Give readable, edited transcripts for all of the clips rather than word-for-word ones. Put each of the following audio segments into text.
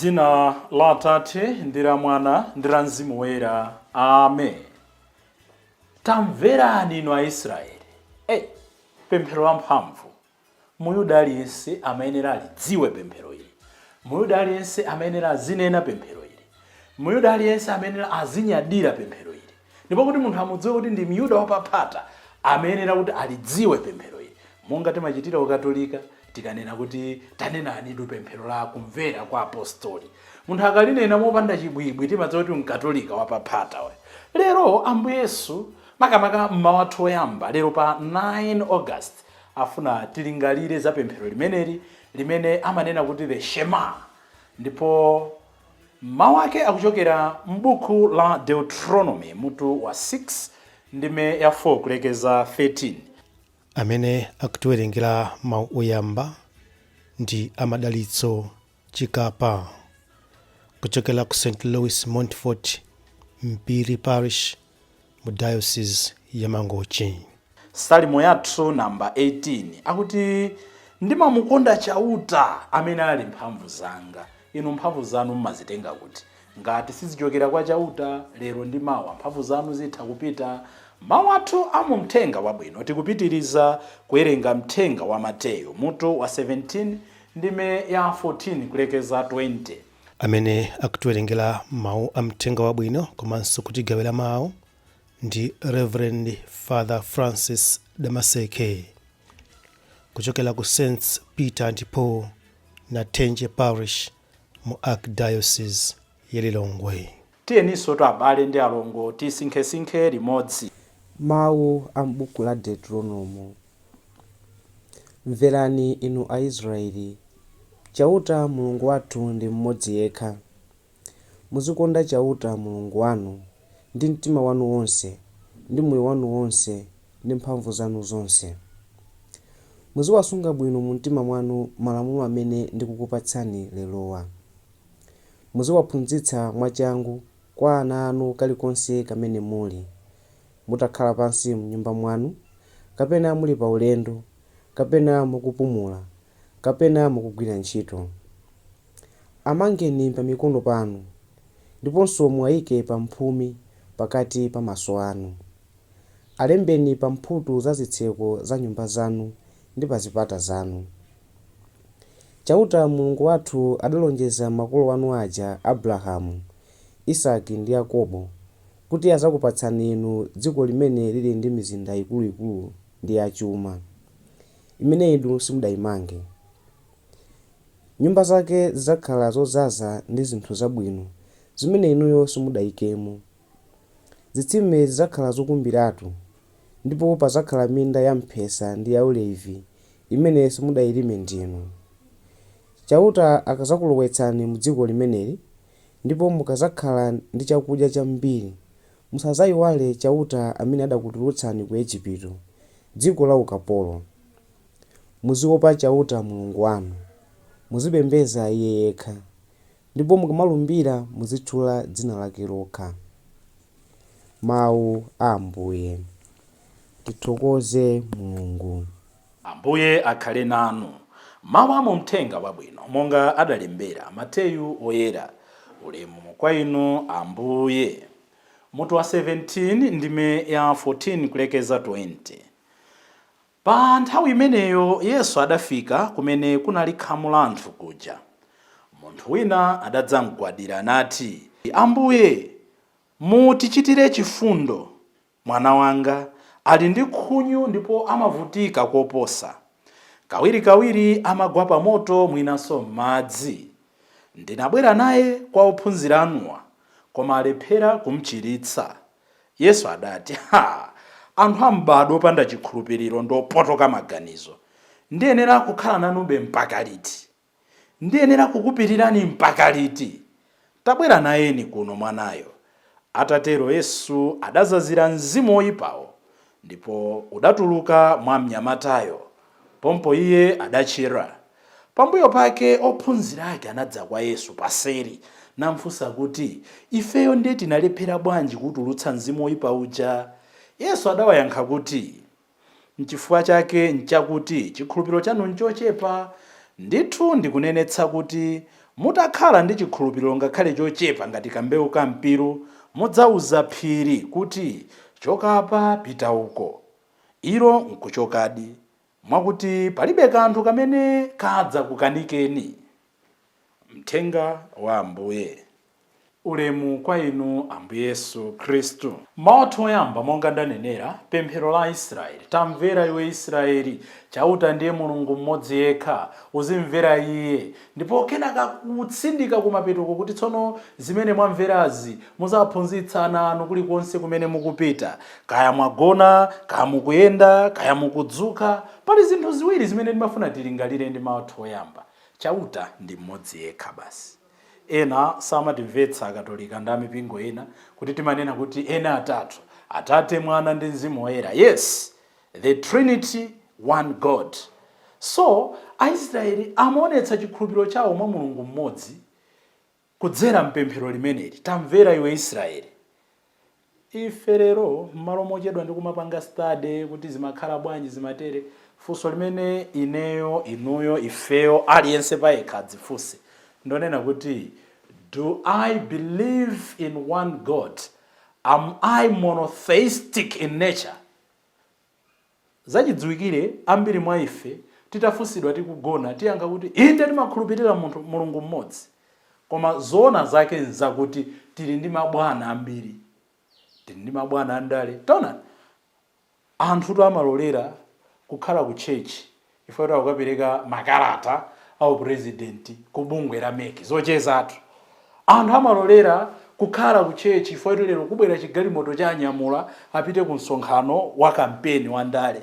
Dzina la Atate ndi la Mwana ndi la Mzimu Woyera. Amen. Tamverani inu Aisraeli. Pemphero lamphamvu. Muyuda aliyense amayenera alidziwe pemphero ili. Muyuda aliyense amayenera azinena pemphero ili. Muyuda aliyense amayenera azinyadira pemphero ili. Ndipo kuti munthu amudziwe kuti ndi Myuda wapaphata, amayenera kuti alidziwe pemphero ili. Monga timachitira ukatolika, tikanena kuti tanenani pemphero la kumvera kwa apostoli. Munthu akalinena mopanda chibwibwi timadziwa kuti mkatolika wapaphata we. Lero Ambuye Yesu makamaka mmawa wathu oyamba lero pa 9 August afuna tilingalire za pemphero limeneli limene amanena kuti the Shema. Ndipo mawu ake akuchokera m'buku la Deuteronomy mutu wa 6 ndime ya 4 kulekeza 13. Amene akutiwerengera mawu oyamba ndi amadalitso chikapa kuchokera ku St. Louis Montfort Mpiri Parish mu Diocese ya Mangochi. Salimo yathu namba 18 akuti ndimamukonda chauta amene ali mphamvu zanga. Inu mphamvu zanu mmazitenga kuti ngati sizichokera kwa chauta lero ndi mawa mphamvu zanu zitha kupita. Mawu athu amumthenga wabwino tikupitiriza kuwerenga mthenga wa Mateyu mutu wa 17 ndime ya 14 kulekeza 20. Amene akutiwerengera mawu amthenga wabwino komanso kutigawira mawu ndi Reverend Father Francis Damaseke kuchokera ku St. Peter and Paul na Tenje Parish mu Archdiocese ya Lilongwe. Tiyeniso abale ndi alongo tisinkhe limodzi. Mawu a m'buku la Deuteronomy. Mverani inu Aisraeli, chauta Mulungu wathu ndi mmodzi yekha. Muzikonda chauta Mulungu wanu ndi mtima wanu wonse, ndi moyo wanu wonse, ndi mphamvu zanu zonse. Muziwasunga bwino mu mtima mwanu malamulo amene ndikukupatsani lerowa. Muziwaphunzitsa mwachangu kwa ana anu kalikonse kamene muli, mutakhala pansi m'nyumba mwanu, kapena muli pa ulendo, kapena mukupumula, kapena mukugwira ntchito. Amangeni pa mikono panu, ndiponso muwayike pa mphumi pakati pa maso anu. Alembeni pa mphuthu za zitseko za nyumba zanu ndi pa zipata zanu. Chauta Mulungu wathu adalonjeza makolo anu aja Abrahamu, Isaki ndi Yakobo kuti azakupatsani inu dziko limene lili ndi mizinda ikuluikulu ndi yachuma, imene inu simudayimange. Nyumba zake zidzakhala zozaza ndi zinthu zabwino zimene inuyo simudayikemo. Zitsime zidzakhala zokumbiratu, ndipo pazakhala minda ya mphesa ndi ya ulevi imene simudayilime ndinu. Chauta akazakulowetsani mu dziko limeneli, ndipo mukazakhala ndi chakudya chambiri, musazayiwale chauta amene adakutulutsani ku Igupto, dziko la ukapolo. Muziopa chauta Mulungu wanu, muzipembedza iye yekha, ndipo mukamalumbira muzitchula dzina lake lokha. Mawu a Ambuye. Tithokoze Mulungu. Ambuye akhale nanu. Mawu amumthenga wabwino monga adalembera Mateyu oyera. Ulemu kwa inu Ambuye. Mutu wa 17 ndime ya 14 kulekeza 20. Pa nthawi imeneyo Yesu adafika kumene kunali khamu la anthu kuja. Munthu wina adadzamugwadira nati, Ambuye, mutichitire chifundo. Mwana wanga ali ndi khunyu ndipo amavutika koposa. Kawirikawiri amagwa pa moto mwinanso m'madzi. Ndinabwera naye kwa ophunzira anuwa, koma alephera kumchiritsa. Yesu adati, anthu ambadwa opanda chikhulupiriro ndi opotoka maganizo. Ndiyenera kukhala nanube mpaka liti? Ndiyenera kukupirirani mpaka liti? Tabwera nayeni kuno mwanayo. Atatero Yesu adazazira mzimu woyipawo, ndipo udatuluka mwa mnyamatayo. Pompo iye adachira. Pambuyo pake ophunzira ake anadza kwa Yesu paseri namfunsa kuti, ifeyo ndiye tinalephera bwanji kutulutsa mzimu woyipa uja? Yesu adawayankha kuti, n'chifukwa chake nchakuti chikhulupiriro chanu nchochepa. Ndithu ndikunenetsa kuti mutakhala ndi chikhulupiriro ngakhale chochepa ngati kambewu ka mpiru, mudzauza phiri kuti choka apa pita uko, ilo nkuchokadi, mwakuti palibe kanthu kamene kadza kukanikeni. Mthenga wa Ambuye. Ulemu kwa inu Ambuye Yesu Khristu. Mawu oyamba monga ndanenera, pemphero la Israeli. Tamvera iwe Israeli, chauta ndiye Mulungu mmodzi yekha, uzimvera iye. Ndipo kenaka kutsindika kumapetuko kuti tsono zimene mwamverazi muzaphunzitsa ana anu kulikonse kumene mukupita. Kaya mwagona, kaya mukuyenda, kaya mukudzuka. Pali zinthu ziwiri zimene ndimafuna tilingalire ndi mawu oyamba. Chauta ndi mmodzi yekha basi. Ena samatimvetsa Akatolika ndi amipingo ena kuti timanena kuti ena atatu, Atate, Mwana ndi Mzimu Woyera. Yes, the Trinity, one God. So Aisraeli amaonetsa chikhulupiriro chawo mwa Mulungu mmodzi kudzera mpemphero limeneli. Tamvera iwe Israeli. Ife lero mmalo mochedwa ndi kumapanga study kuti zimakhala bwanji zimatere, funso limene ineyo, inuyo, ifeyo aliyense payekha adzifunse ndonena kuti, do I believe in one God? Am I monotheistic in nature? Zachidziwikire ambiri mwa ife titafunsidwa tikugona tiyankha kuti inde timakhulupirira Mulungu mmodzi. Koma zoona zake nzakuti tili ndi mabwana ambiri, tili ndi mabwana andale. Taona anthu amalolera kukhala ku church ifo takukapereka makalata au president ku bungwe la meki zochezatu. Anthu amalolera kukhala ku church ifo lero kubwera chigalimoto cha anyamula apite ku msonkhano wa kampeni wa ndale.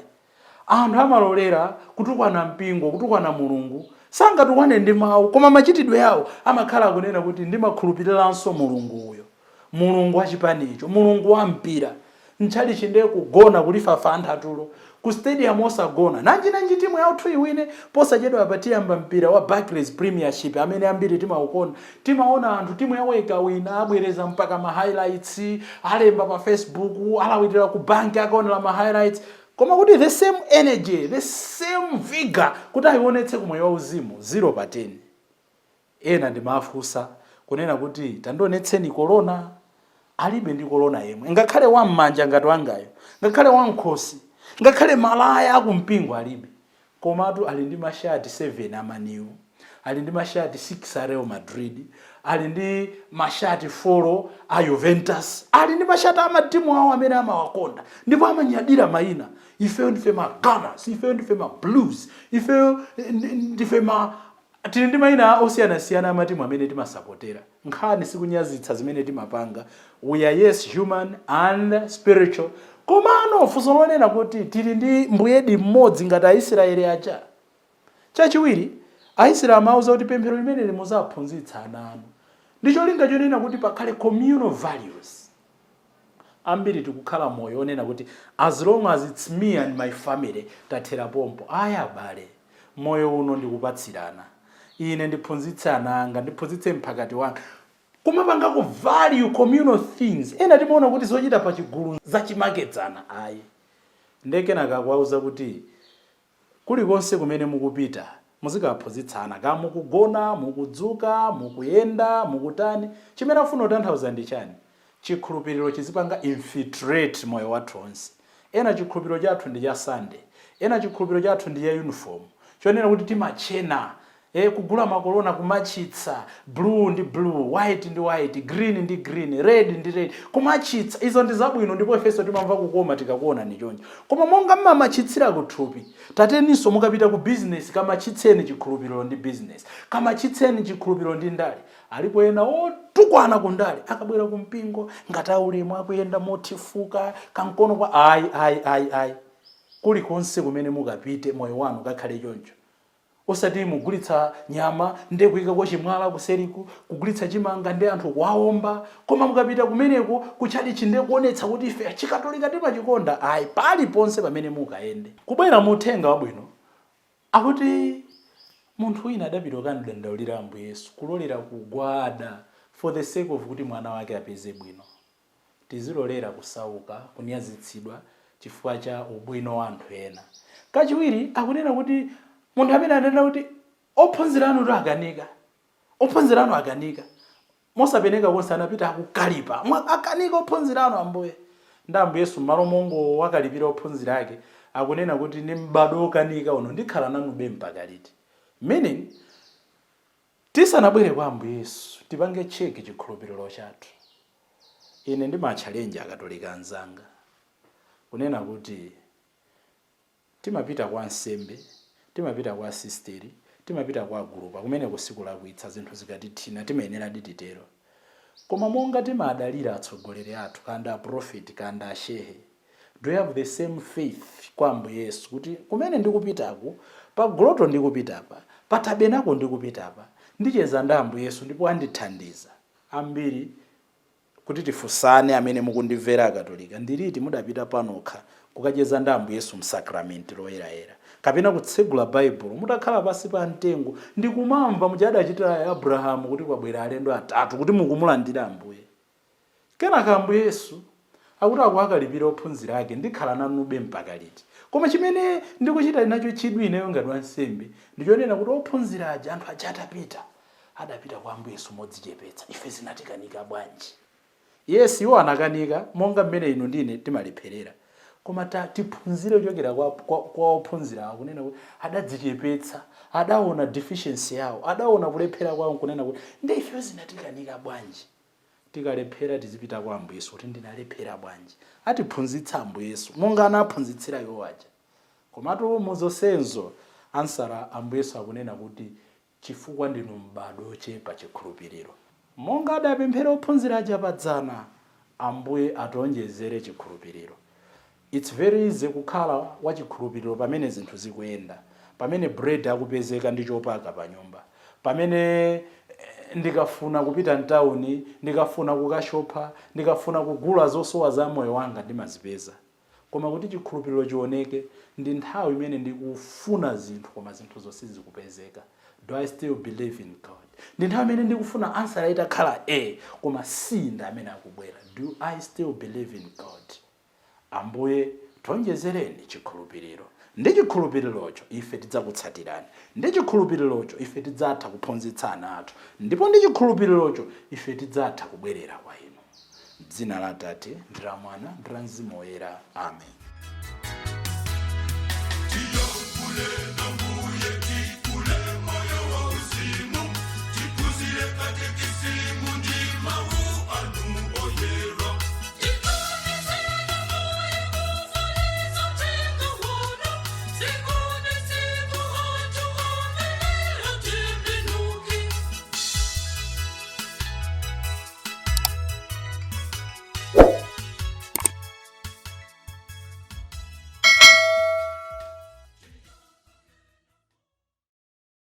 Anthu amalolera kutukwana mpingo, kutukwana Mulungu, sangatukwane ndi mawu, koma machitidwe yawo amakhala kunena kuti ndimakhulupiriranso Mulungu uyo, Mulungu wachipanicho, Mulungu wa mpira. Nchali chinde kugona kulifafa anthu ku stadium osagona. Nanji timu yauthu iwine posachedwa apatiyamba mpira wa Barclays Premiership amene ambiri timaona anthu timu yawo ikawina abwereza mpaka ma highlights, alemba pa Facebook, alawitira ku bank akaonera ma highlights. Koma kuti the same energy, the same vigor kuti ayionetse kumoyo wauzimu 0 pa 10. Ena ndimafunsa kunena kuti tandionetseni corona, alibe ndi corona yemwe. Ngakhale wam'manja ngati wangayo, ngakhale wankhosi, ngakhale malaya akumpingo alibe. Komatu ali ndi mashati 7 amaniu, ali ndi mashati 6 a Real Madrid, ali ndi mashati 4 a Juventus, ali ndi mashati amatimu awo amene amawakonda, ndipo amanyadira mayina. Ifeyo ndife ma Gunners, ifeyo ndife ma Blues, ifeyo ndife ma tili ndi mayina osiyana-siyana amatimu amene timasapotera. Nkhani sikunyazitsa zimene timapanga. We are yes human and spiritual. Komano funso lonena kuti tili ndi mbuyedi mmodzi ngati Aisraeli aja. Chachiwiri, Aisraeli amauza kuti pemphero limene limuzaphunzitsa ana anu ndicho linga chonena kuti pakhale communal values. Ambiri tikukhala moyo onena kuti as long as it's me and my family tathera pompo. Aya bale, moyo uno ndikupatsirana. Ine ndiphunzitse ana anga, ndiphunzitse mphakati wanga. Kumapanga ku value communal things. Ena timaona kuti zochita pa chigulu zachimakedzana. Ayi. Ndekenaka kwauza kuti kulikonse kumene mukupita muzikaphunzitsana, kama mukugona, mukudzuka, mukuyenda, mukutani. Chimene afuna kutanthauza ndi chani? Chikhulupiriro chizipanga infiltrate moyo wathu onse. Ena chikhulupiriro chathu ndi cha Sunday, ena chikhulupiriro chathu ndi ya uniform. Chonena kuti timachena, kugula makolona kumachitsa, blue ndi blue, white ndi white, green ndi green, red ndi red, kumachitsa. Izo ndi zabwino ndipo ifeso timamva kukoma tikakuona ni choncho. Koma monga mmamachitsira kuthupi, tateninso mukapita ku business kamachitseni chikhulupiriro ndi business, kamachitseni chikhulupiriro ndi ndale. Alipo ena otukwana ku ndale akabwera ku mpingo ngati aulemu akuyenda motifuka kankono kwa ai. Kulikonse kumene mukapite moyo wanu kakhale choncho. Osati mugulitsa nyama nde kuyika kwa chimwala kuseriku, kugulitsa chimanga ndi anthu kwaomba, koma mukapita kumeneko kuchali chinde kuonetsa kuti ife chikatolika timachikonda. Ayi, pali ponse pamene mukayende. Kubwera muthenga wabwino akuti munthu wina adapita kandandaulira Ambuye Yesu kulolera kugwada for the sake of kuti mwana wake apeze bwino. Tizilolera kusauka, kunyazitsidwa chifukwa cha ubwino wa anthu ena. Kachiwiri akunena kuti munthu amene anena kuti ophunzira anu akanika ophunzirano akanika mosapeneka konse anapita akukalipa akanika ophunzirano Ambuye ndi Ambuye Yesu m'malo mongo wakalipira ophunzira ake akunena kuti ni m'bado okanika uno ndikhala nanube mpaka liti. Meaning tisanabwere kwa Ambuye Yesu tipange cheki chikhulupiriro chathu. Ine ndimachallenge akatolika anzanga kunena kuti timapita kwa nsembe, timapita kwa sisteri, timapita kwa gurupa kumene kusiku lakuitsa zinthu zikati thina timayenera dititero. Koma monga timadalira atsogoleri athu kanda prophet kanda ashehe, do you have the same faith kwa Ambuye Yesu kuti kumene ndikupitako pa groto ndikupitapa pa tabenako ndikupitapa ndicheza ndi Ambuye Yesu ndipo andithandiza. Ambiri kuti tifunsane amene mukundimvera akatolika ndiliti mudapita panokha kukacheza ndi Ambuye Yesu msakramenti loyeraera kapena kutsegula baibulo mutakhala pasi pa mtengo ndikumamva muchadachita Abrahamu kuti kwabwera alendo atatu kuti mukumulandira Ambuye. Kenaka Ambuye Yesu akuti akuakalipira ophunzira ake ndikhala nanube mpaka liti. Koma chimene ndikuchita nacho chidwi ineyo ngati wansembe ndichonena kuti ophunzira aja anthu aja adapita kwa Ambuye Yesu modzichepetsa. Ife zinatikanika bwanji? Yes, iwo anakanika monga mmene inu ndine timalepherera. Koma tiphunzire kuchokera kwa ophunzira akunena kuti adadzichepetsa, adaona deficiency yawo, adaona kulephera kwawo kunena kuti ndi ife zinatikanika bwanji. Tikalephera tizipita kwa Ambuye Yesu kuti ndinalephera bwanji. Atiphunzitsa Ambuye Yesu monga anaphunzitsira iwo aja. Komatu muzosenzo ansara Ambuye Yesu akunena kuti chifukwa ndinu m'bado ochepa chikhulupiriro. Monga adapemphera ophunzira aja padzana, Ambuye ationjezere chikhulupiriro. It's very easy kukhala wachikhulupiriro pamene zinthu zikuyenda, pamene bread akupezeka ndi chopaka pa nyumba, pamene ndikafuna kupita mtauni, ndikafuna kukashopa, ndikafuna kugula zosowa za moyo wanga ndimazipeza. Koma kuti chikhulupiriro chioneke ndi nthawi imene ndikufuna zinthu koma zinthu zonse zikupezeka. Do I still believe in God? Ndi nthawi imene ndikufuna answer itakhala koma si ndi amene akubwera. Do I still believe in God? Ambuye tionjezereni chikhulupiriro. Ndi chikhulupirirocho ife tidzakutsatirani. Ndi chikhulupirirocho ife tidzatha kuphunzitsa ana athu. Ndipo ndi chikhulupirirocho ife tidzatha kubwerera kwa inu. M'dzina la Atate ndi la Mwana ndi la Mzimu Woyera. Amen.